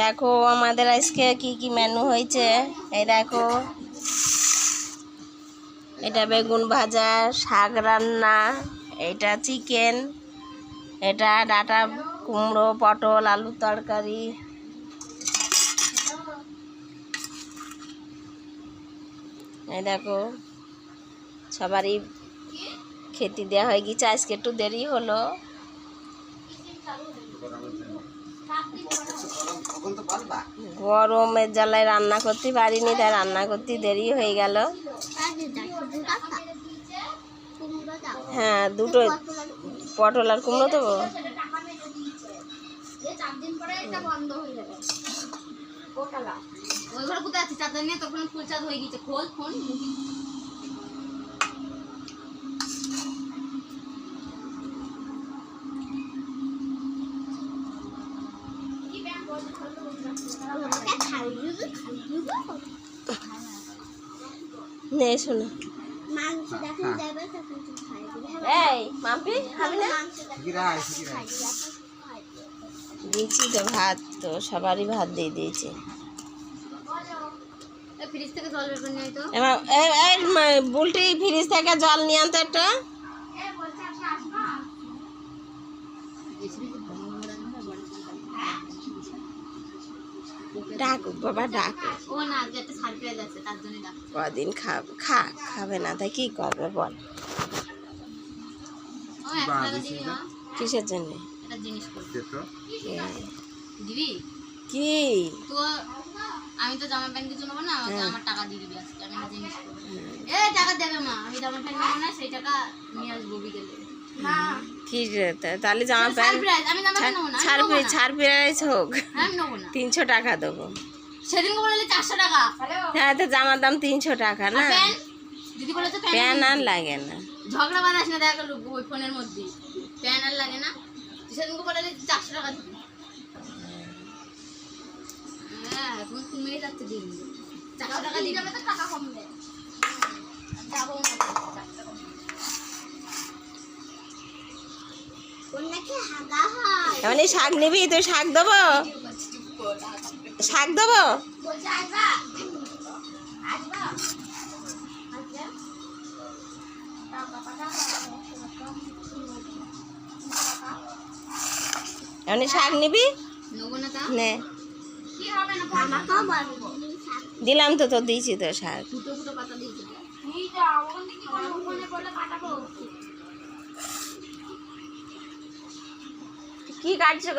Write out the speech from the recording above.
দেখো আমাদের আজকে কি কি মেনু হয়েছে। এই দেখো, এটা বেগুন ভাজা, শাক রান্না, এটা চিকেন, এটা ডাঁটা কুমড়ো পটল আলুর তরকারি, এই দেখো সবারই খেতে দেওয়া হয়ে গেছে। আজকে একটু দেরি হলো, গরমের জ্বালায় রান্না করতে পারিনি, তাই রান্না করতে দেরি হয়ে গেল। হ্যাঁ, দুটো পটল আর কুমড়ো দেবো। নে শোনো, এই মাম্পি খাবি না? দিয়েছি তো ভাত, তো সবারই ভাত দিয়ে দিয়েছে। বুলটি ফ্রিজ থেকে জল নিয়ে আনতো একটা। ডাকুক বাবা, ডাকুক। কদিন খাবে না, তাই কি করবে বল? কিসের জন্য কি? আমি তো জামা প্যান্ট কিছু নেবো না, আমার টাকা দিয়ে দিবি আজকে, আমি জিনিস করবো। টাকা দেবে মা, আমি জামা প্যান্ট নেবো না, সেই টাকা নিয়ে আসবো বিকেলে। তাহলে জামা প্যান্ট ছাড় প্রাইস হোক, 300 টাকা দেবো। সেদিন বললে 400 টাকা। হ্যাঁ, তো জামার দাম 300 টাকা না? দিদি বলে তো প্যান আর লাগে না, ঝগড়া বাঁধাস না, দেখা গেল ওই ফোনের মধ্যে প্যান আর লাগে না। সেদিন বলে 400 টাকা দিবি। হ্যাঁ, এখন কমে যাচ্ছে দিন, 400 টাকা দিলে তো টাকা কম দেয়। যাবো না, এমনি শাক নিবি? তুই শাক দেবো, শাক দেবো। এমনি শাক নিবি? নে, দিলাম তো, তোর দিয়েছি তো শাক। কি কাটছো?